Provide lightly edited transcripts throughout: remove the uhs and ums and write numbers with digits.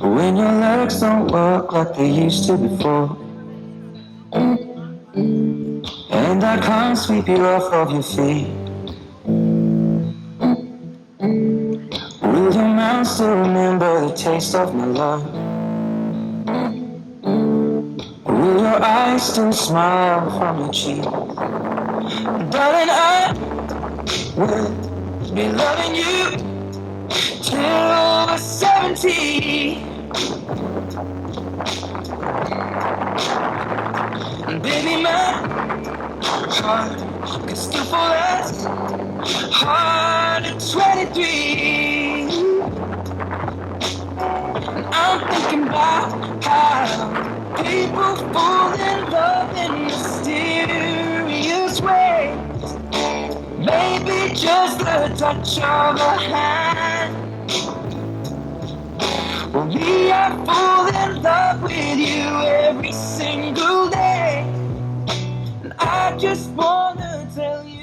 When your legs don't work like they used to before, and I can't sweep you off of your feet, will your mouth still remember the taste of my love? Will your eyes still smile from your cheek? Darling, I will be loving you till we're 70. And baby, my heart can still fall as hard at 23. And I'm thinking about how people fall in love in mysterious ways. Maybe just the touch of a hand. Well, me, I fall in love with you every single day. And I just wanna tell you.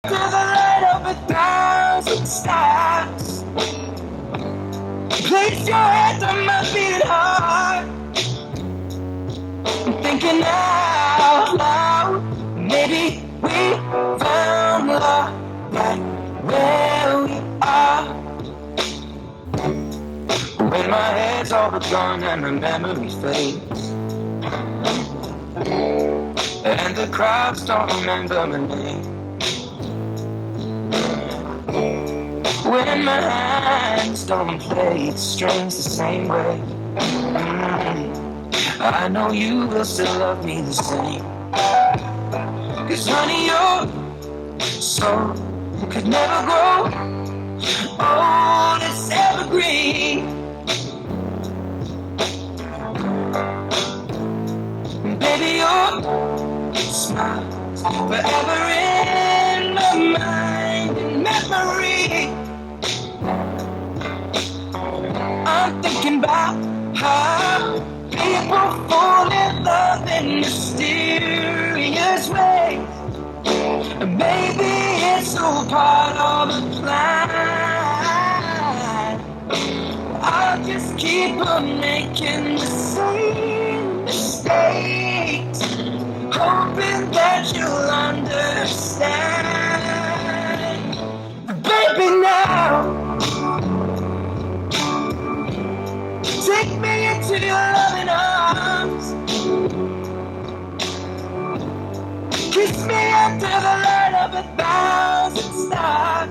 To the light of 1,000 stars, place your hand on my beating heart. I'm thinking out loud, maybe we found love right where we are. When my head's all but gone and the memory fades, and the crowds don't remember my name. When my hands don't play the strings the same way, I know you will still love me the same. 'Cause honey, your soul could never grow old, it's evergreen. Baby, your smile's forever in my mind and memory. I'm thinking about how people fall in love in mysterious ways. Maybe it's all part of a plan. I'll just keep on making the same mistakes, hoping that you'll understand. But baby, now take me into your loving arms. Kiss me under the light of 1,000 stars.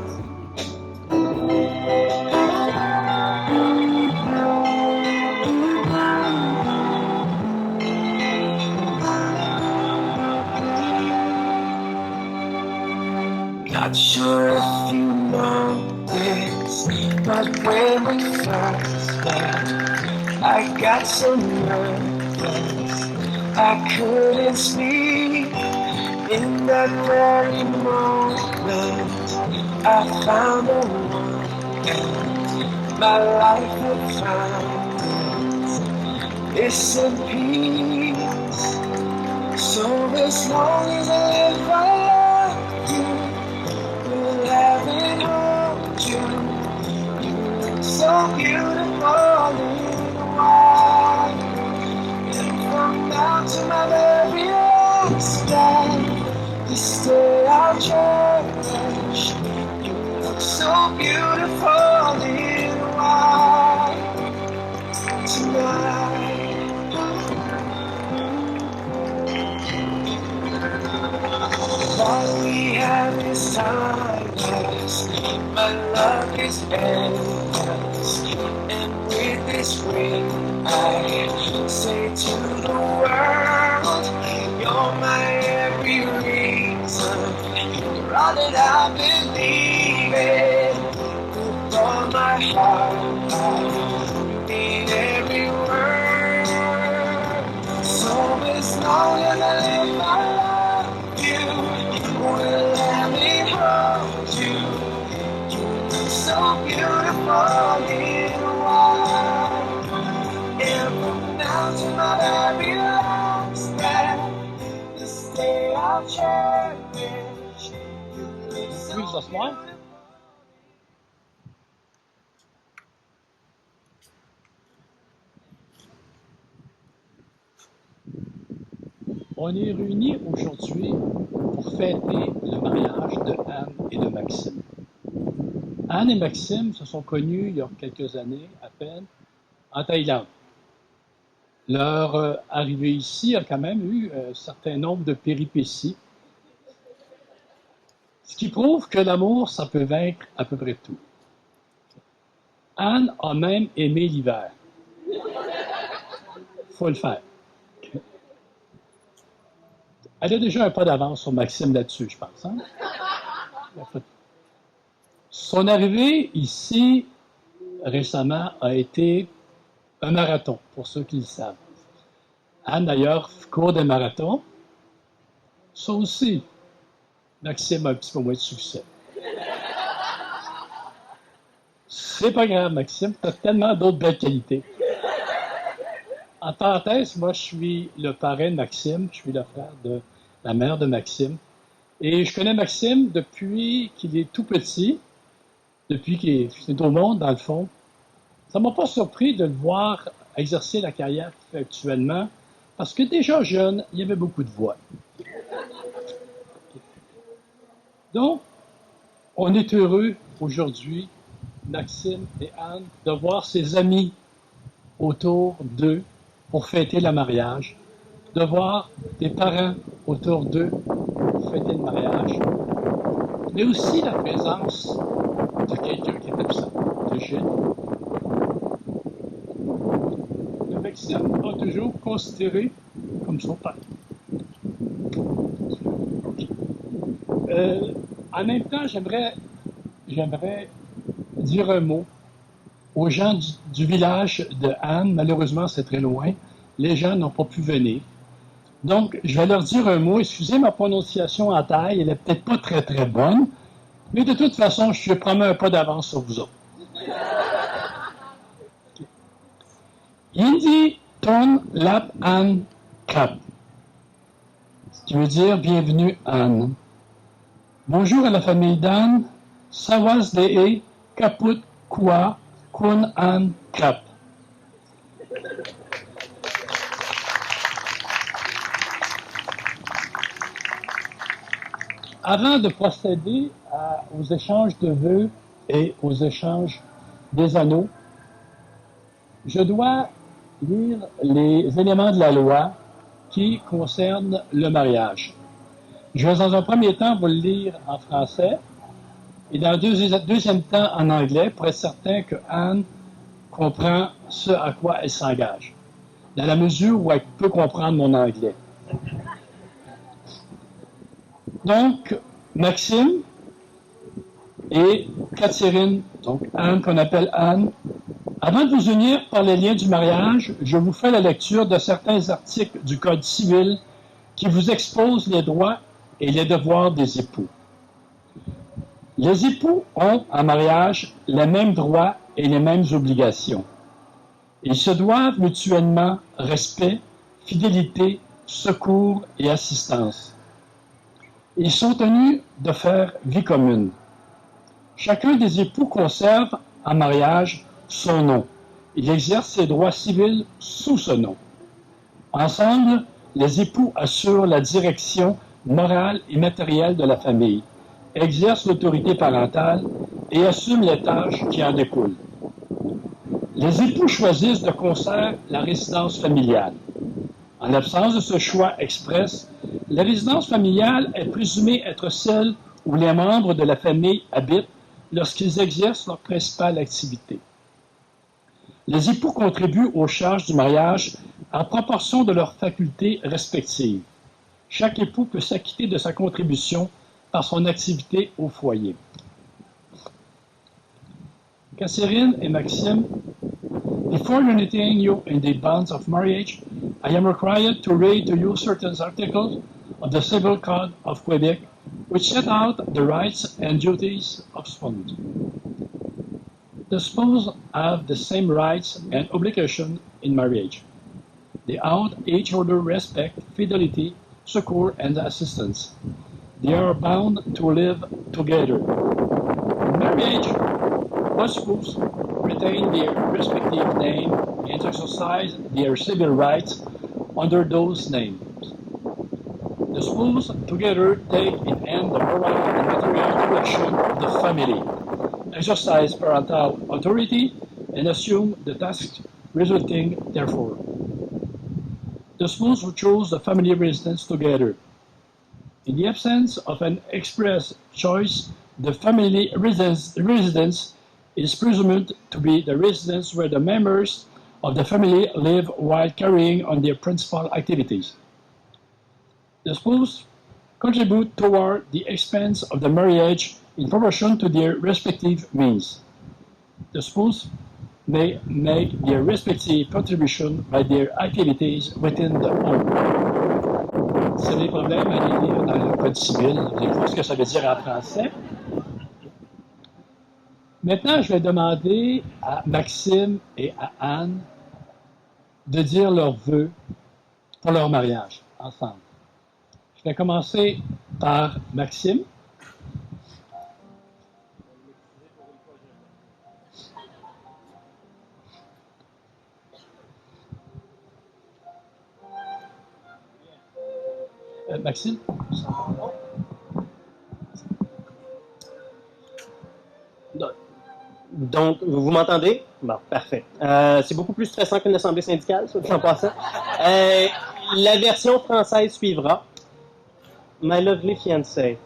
Not sure if you know this, but when we first met, I got so nervous I couldn't speak. In that very moment, I found a woman my life would find its peace. So as long as I live, I love you, will have it hold you. You look so beautiful in white, and from now to my very last day, this day I'll cherish. You look so beautiful in white tonight. all we have is timeless. My love is endless. And with this ring, I say to the world, you're my every reason. You're all that I believe in. With all my heart, I need every word. So as long as I live, I love you. Will let me hold you. You look so beautiful in white. And from now to my very last breath, this day I'll cherish. You look so beautiful. On est réunis aujourd'hui pour fêter le mariage de Anne et de Maxime. Anne et Maxime se sont connus il y a quelques années à peine en Thaïlande. Leur arrivée ici a quand même eu un certain nombre de péripéties, ce qui prouve que l'amour, ça peut vaincre à peu près tout. Anne a même aimé l'hiver. Faut le faire. Elle a déjà un pas d'avance sur Maxime là-dessus, je pense. Hein? Son arrivée ici, récemment, a été un marathon, pour ceux qui le savent. Anne, d'ailleurs, court des marathons. Ça aussi, Maxime a un petit peu moins de succès. C'est pas grave, Maxime, tu as tellement d'autres belles qualités. En parenthèse, moi, je suis le parrain de Maxime, je suis le frère de la mère de Maxime. Et je connais Maxime depuis qu'il est tout petit, depuis qu'il est au monde, dans le fond. Ça ne m'a pas surpris de le voir exercer la carrière qu'il fait actuellement, parce que déjà jeune, il y avait beaucoup de voix. Donc, on est heureux aujourd'hui, Maxime et Anne, de voir ses amis autour d'eux pour fêter le mariage, de voir des parents autour d'eux pour fêter le mariage, mais aussi la présence de quelqu'un qui est absent, de Gilles. Le Maxime a toujours considéré comme son père. En même temps, j'aimerais dire un mot aux gens du village de Anne. Malheureusement, c'est très loin. Les gens n'ont pas pu venir. Donc, je vais leur dire un mot. Excusez ma prononciation en thaï, elle n'est peut-être pas très, très bonne, mais de toute façon, je promets un pas d'avance sur vous autres. Yindi Ton Lap An Kap, ce qui veut dire bienvenue Anne. Bonjour à la famille d'Anne. Sawas Dee Kaput Kwa Kun An Kap. Avant de procéder aux échanges de vœux et aux échanges des anneaux, je dois lire les éléments de la loi qui concernent le mariage. Je vais dans un premier temps vous le lire en français et dans un deuxième temps en anglais pour être certain que Anne comprend ce à quoi elle s'engage, dans la mesure où elle peut comprendre mon anglais. Donc, Maxime et Catherine, donc Anne qu'on appelle Anne, avant de vous unir par les liens du mariage, je vous fais la lecture de certains articles du Code civil qui vous exposent les droits et les devoirs des époux. Les époux ont, en mariage, les mêmes droits et les mêmes obligations. Ils se doivent mutuellement respect, fidélité, secours et assistance. Ils sont tenus de faire vie commune. Chacun des époux conserve, en mariage, son nom. Il exerce ses droits civils sous ce nom. Ensemble, les époux assurent la direction morale et matérielle de la famille, exercent l'autorité parentale et assument les tâches qui en découlent. Les époux choisissent de concert la résidence familiale. En l'absence de ce choix express, La résidence familiale est présumée être celle où les membres de la famille habitent lorsqu'ils exercent leur principale activité. Les époux contribuent aux charges du mariage en proportion de leurs facultés respectives. Chaque époux peut s'acquitter de sa contribution par son activité au foyer. Catherine et Maxime, before uniting you in the bonds of marriage, I am required to read to you certain articles of the Civil Code of Quebec, which set out the rights and duties of spouses. The spouses have the same rights and obligations in marriage. They owe each other respect, fidelity, succor, and assistance. They are bound to live together. In marriage, both spouses retain their respective name and exercise their civil rights under those names. The spouses together take in hand the moral and material direction of the family, exercise parental authority, and assume the tasks resulting therefore. The spouses who chose the family residence together. In the absence of an express choice, the family residence is presumed to be the residence where the members of the family live while carrying on their principal activities. The spouses contribute toward the expense of the marriage in proportion to their respective means. The spouses may make their respective contribution by their activities within the home. Si vous avez des problèmes, allez lire dans le Code civil, vous allez voir ce que ça veut dire en français. Maintenant, je vais demander à Maxime et à Anne de dire leurs vœux pour leur mariage ensemble. Je vais commencer par Maxime. Maxime? Donc, vous m'entendez? Bon, parfait. C'est beaucoup plus stressant qu'une assemblée syndicale, ça, en passant. La version française suivra. My lovely fiancé,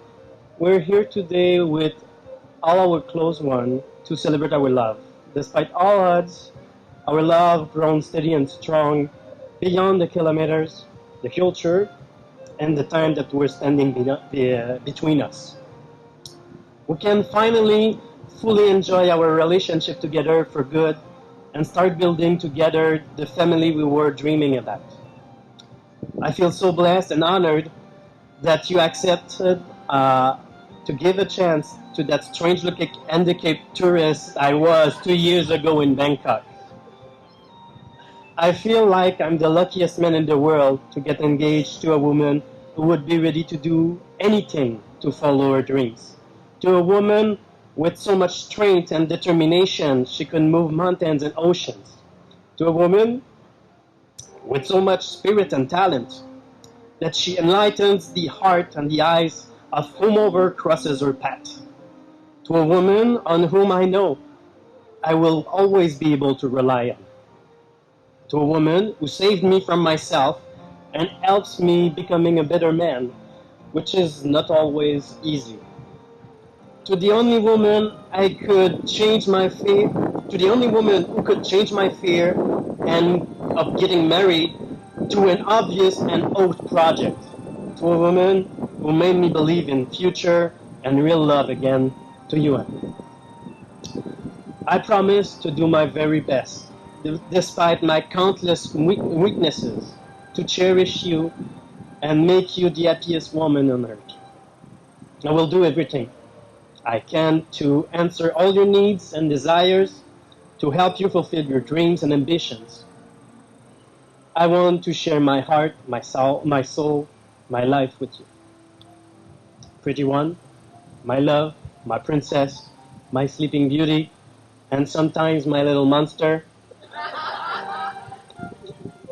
we're here today with all our close ones to celebrate our love. Despite all odds, our love grown steady and strong beyond the kilometers, the culture, and the time that we're standing between us. We can finally fully enjoy our relationship together for good and start building together the family we were dreaming about. I feel so blessed and honored that you accepted to give a chance to that strange-looking handicapped tourist I was 2 years ago in Bangkok. I feel like I'm the luckiest man in the world to get engaged to a woman who would be ready to do anything to follow her dreams. To a woman with so much strength and determination she could move mountains and oceans. To a woman with so much spirit and talent that she enlightens the heart and the eyes of whomever crosses her path. To a woman on whom I know I will always be able to rely on. To a woman who saved me from myself and helps me becoming a better man, which is not always easy. To the only woman I could change my fear, to the only woman who could change my fear and of getting married to an obvious and oath project. To a woman who made me believe in future and real love again, to you. I promise to do my very best, despite my countless weaknesses, to cherish you and make you the happiest woman on earth. I will do everything I can to answer all your needs and desires, to help you fulfill your dreams and ambitions. I want to share my heart, my soul, my life with you. Pretty one, my love, my princess, my sleeping beauty, and sometimes my little monster.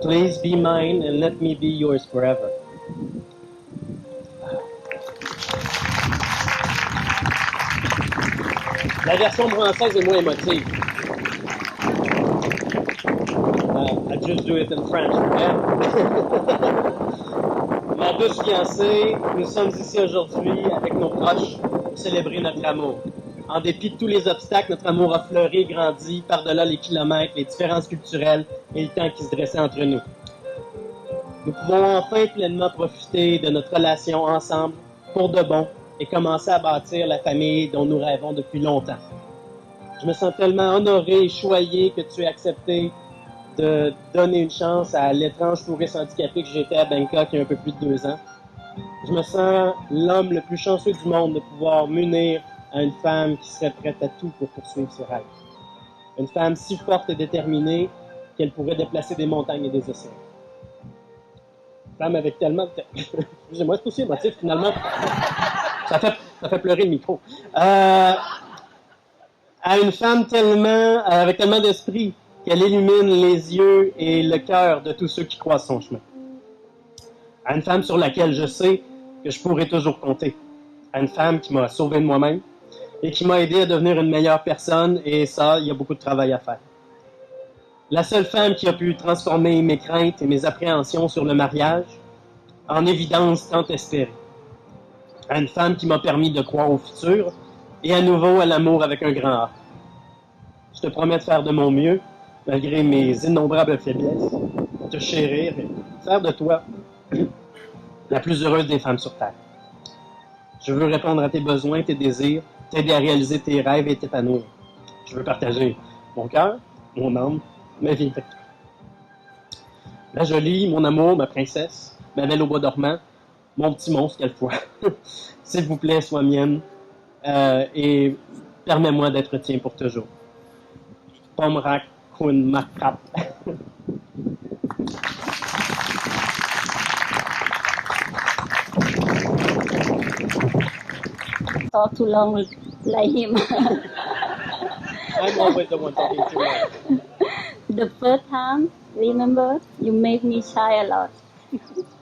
Please be mine and let me be yours forever. La version française est moins émotive. I just do it in French, okay? tous fiancés, nous sommes ici aujourd'hui avec nos proches pour célébrer notre amour. En dépit de tous les obstacles, notre amour a fleuri et grandi par-delà les kilomètres, les différences culturelles et le temps qui se dressait entre nous. Nous pouvons enfin pleinement profiter de notre relation ensemble pour de bon et commencer à bâtir la famille dont nous rêvons depuis longtemps. Je me sens tellement honoré et choyé que tu aies accepté de donner une chance à l'étrange touriste handicapé que j'étais à Bangkok il y a un peu plus de 2 ans. Je me sens l'homme le plus chanceux du monde de pouvoir m'unir à une femme qui serait prête à tout pour poursuivre ses rêves. Une femme si forte et déterminée qu'elle pourrait déplacer des montagnes et des océans. Une femme avec tellement de... Excusez-moi, c'est aussi émotif finalement. Ça fait pleurer le micro. À une femme avec tellement d'esprit qu'elle illumine les yeux et le cœur de tous ceux qui croisent son chemin. À une femme sur laquelle je sais que je pourrai toujours compter. À une femme qui m'a sauvé de moi-même et qui m'a aidé à devenir une meilleure personne, et ça, il y a beaucoup de travail à faire. La seule femme qui a pu transformer mes craintes et mes appréhensions sur le mariage en évidence tant espérée. À une femme qui m'a permis de croire au futur et à nouveau à l'amour avec un grand A. Je te promets de faire de mon mieux, malgré mes innombrables faiblesses, pour te chérir et faire de toi la plus heureuse des femmes sur Terre. Je veux répondre à tes besoins, tes désirs, t'aider à réaliser tes rêves et t'épanouir. Je veux partager mon cœur, mon âme, ma vie avec toi. Ma jolie, mon amour, ma princesse, ma belle au bois dormant, mon petit monstre quelquefois. S'il vous plaît, sois mienne et permets-moi d'être tien pour toujours. Pomrak kun makrap. Talk too long like him. I'm always the one talking too much. The first time, remember, you made me shy a lot.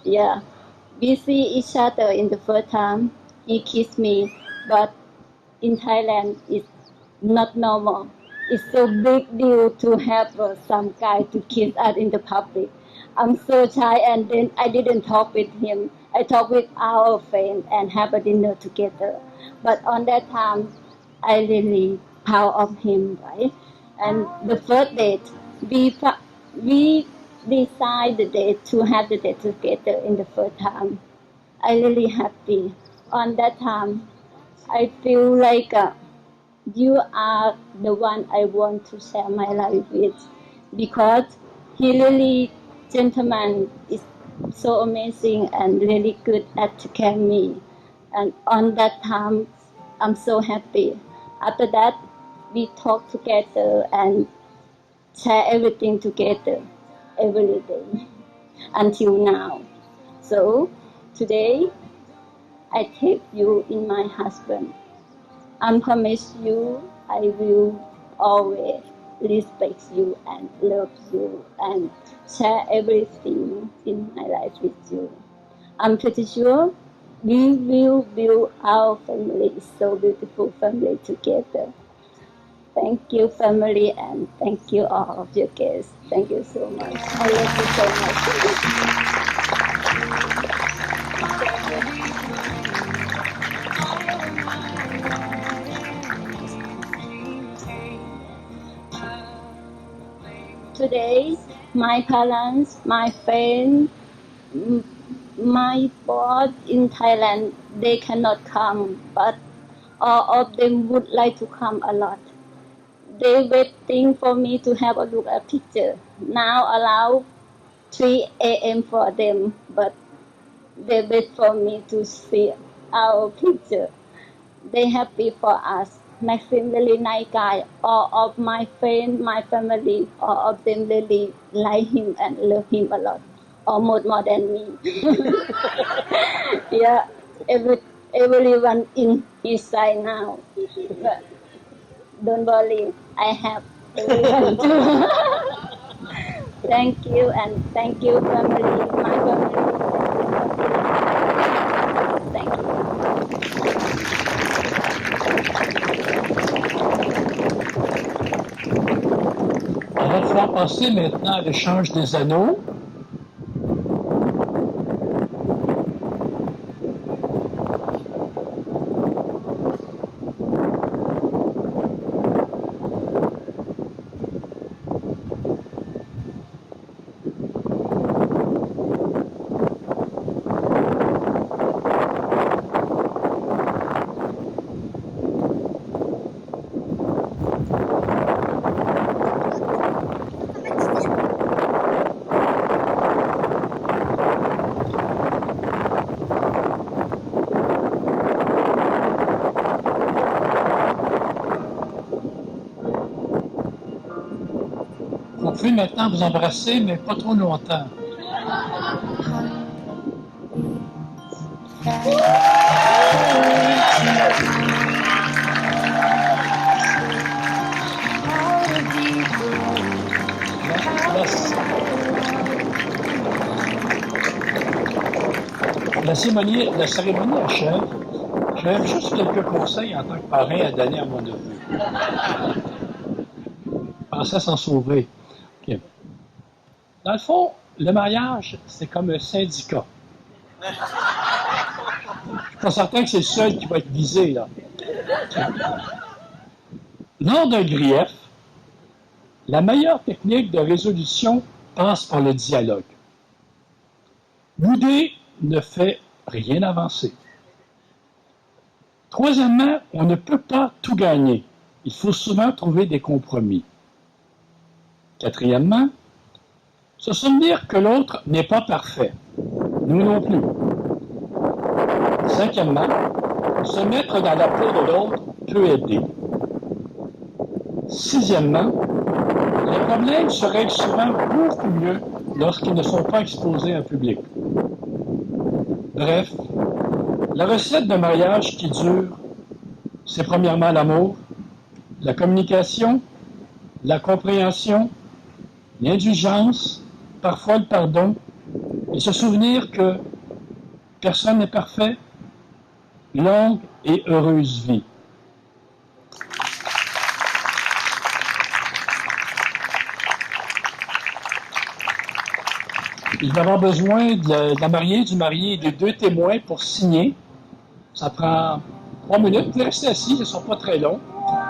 Yeah. We see each other in the first time. He kissed me, but in Thailand, it's not normal. It's so big deal to have some guy to kiss us in the public. I'm so shy, and then I didn't talk with him. I talked with our friend and have a dinner together. But on that time, I really proud of him, right? And the first date, we decide the date to have the date together in the first time. I really happy. On that time, I feel like you are the one I want to share my life with, because he really gentleman is so amazing and really good at taking care of me. And on that time, I'm so happy. After that, we talk together and share everything together every day until now. So today, I take you in my husband. I promise you I will always respect you and love you and share everything in my life with you. I'm pretty sure we will build our family, so beautiful family together. Thank you, family, and thank you all of your guests. Thank you so much. I love you so much. Today, my parents, my friends, my boss in Thailand, they cannot come, but all of them would like to come a lot. They waiting for me to have a look at picture. Now allow 3 a.m. for them, but they wait for me to see our picture. They happy for us. Maxim really nice guy. All of my friends, my family, all of them really like him and love him a lot. Almost more than me. Yeah, everyone in his side now. But don't worry, I have everyone too. Thank you, and thank you, family, my family. Thank you. On va pouvoir passer maintenant à l'échange des anneaux. Vous pouvez maintenant vous embrasser, mais pas trop longtemps. La cérémonie achève. J'avais juste quelques conseils en tant que parrain à donner à mon neveu. Je pensais s'en sauver. Okay. Dans le fond, le mariage, c'est comme un syndicat. Je ne suis pas certain que c'est le seul qui va être visé, là. Lors d'un grief, la meilleure technique de résolution passe par le dialogue. Bouder ne fait rien avancer. Troisièmement, on ne peut pas tout gagner. Il faut souvent trouver des compromis. Quatrièmement, se souvenir que l'autre n'est pas parfait. Nous non plus. Cinquièmement, se mettre dans la peau de l'autre peut aider. Sixièmement, les problèmes se règlent souvent beaucoup mieux lorsqu'ils ne sont pas exposés en public. Bref, la recette d'un mariage qui dure, c'est premièrement l'amour, la communication, la compréhension, l'indulgence, parfois le pardon, et se souvenir que personne n'est parfait. Longue et heureuse vie. Il va y avoir besoin de la mariée, du marié et des deux témoins pour signer. Ça prend 3 minutes. Vous pouvez rester assis, ils ne sont pas très longs.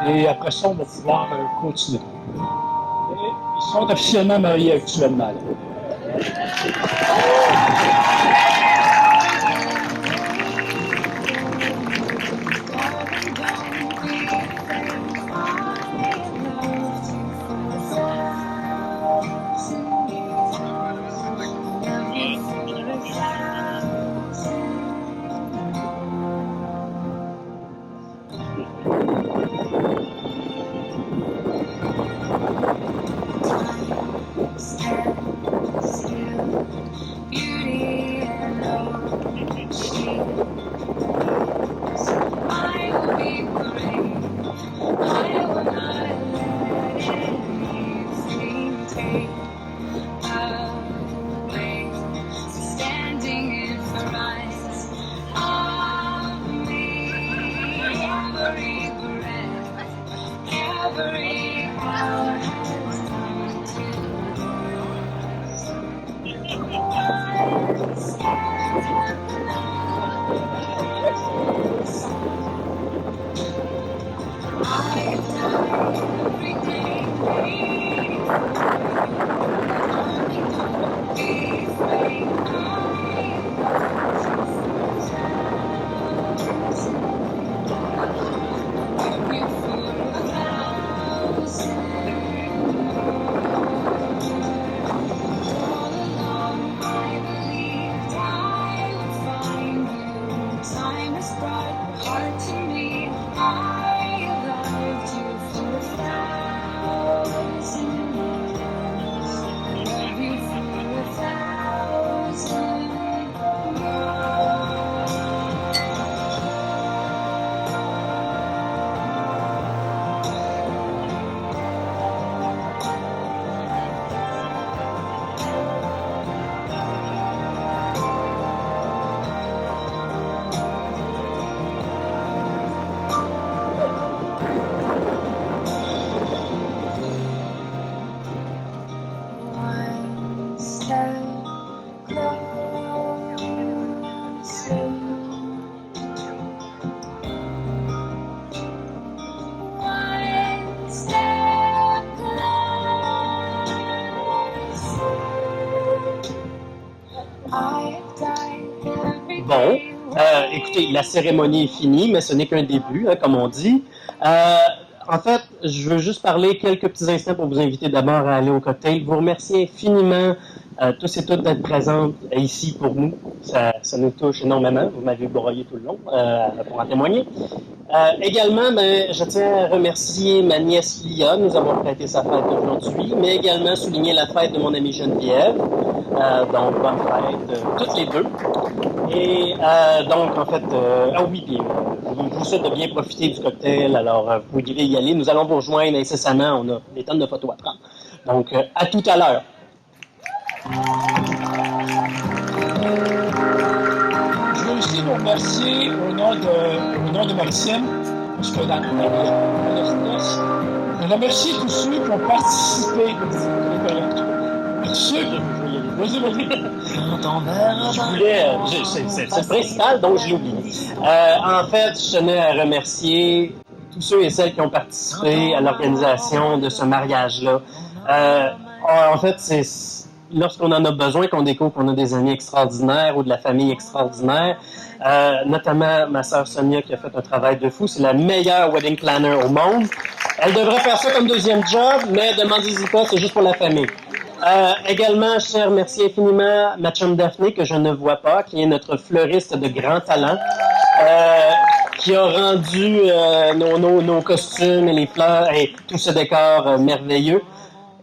Et après ça, on va pouvoir continuer. Et ils sont officiellement mariés actuellement. Écoutez, la cérémonie est finie, mais ce n'est qu'un début, hein, comme on dit. En fait, je veux juste parler quelques petits instants pour vous inviter d'abord à aller au cocktail. Vous remercier infiniment tous et toutes d'être présentes ici pour nous. Ça nous touche énormément. Vous m'avez broyé tout le long pour en témoigner. Également, je tiens à remercier ma nièce Lia, nous avons fêté sa fête aujourd'hui, mais également souligner la fête de mon amie Geneviève. Donc, bonne fête, toutes les deux. Et donc, en fait, puis je vous souhaite de bien profiter du cocktail. Alors, vous pouvez y aller. Nous allons vous rejoindre incessamment. On a des tonnes de photos à prendre. Donc, à tout à l'heure. Je veux aussi vous remercier au nom de Maxime, parce que dans je remercie tous ceux qui ont participé. Tous ceux qui... Vas-y. Je voulais, c'est le principal, donc je l'ai oublié. En fait, je tenais à remercier tous ceux et celles qui ont participé à l'organisation de ce mariage-là. En fait, c'est lorsqu'on en a besoin qu'on découvre qu'on a des amis extraordinaires ou de la famille extraordinaire. Notamment ma sœur Sonia qui a fait un travail de fou. C'est la meilleure wedding planner au monde. Elle devrait faire ça comme deuxième job, mais demandez-y pas, c'est juste pour la famille. Également, je tiens à remercier infiniment ma chum Daphné, que je ne vois pas, qui est notre fleuriste de grand talent, qui a rendu nos costumes et les fleurs et tout ce décor merveilleux.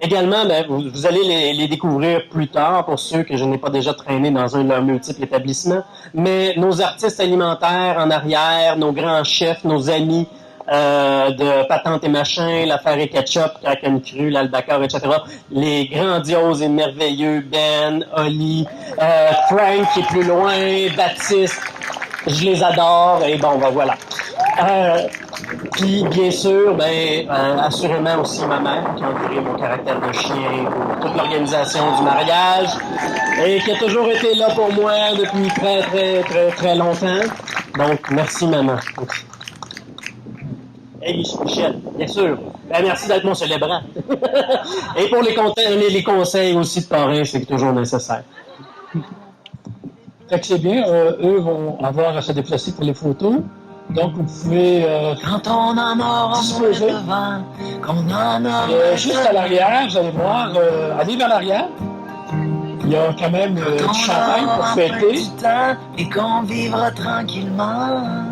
Également, vous allez les découvrir plus tard pour ceux que je n'ai pas déjà traînés dans un de leurs multiples établissements. Mais nos artistes alimentaires en arrière, nos grands chefs, nos amis de Patente et Machin, l'affaire et Ketchup, Kraken Cru, l'Albacore, etc. Les grandioses et merveilleux Ben, Oli, Frank qui est plus loin, Baptiste, je les adore et bon, voilà. Puis, bien sûr, assurément aussi ma mère, qui a entouré mon caractère de chien pour toute l'organisation du mariage et qui a toujours été là pour moi depuis très, très, très, très longtemps. Donc, merci, maman. Hey, Michel, bien sûr. Merci d'être mon célébrant. Et pour les conseils aussi de parrain, c'est toujours nécessaire. Fait que c'est bien, eux vont avoir à se déplacer pour les photos. Donc, vous pouvez quand on en aura disposer. Qu'on en aura juste à l'arrière, vous allez voir, allez vers l'arrière. Il y a quand même du champagne pour fêter. Et qu'on vivra tranquillement.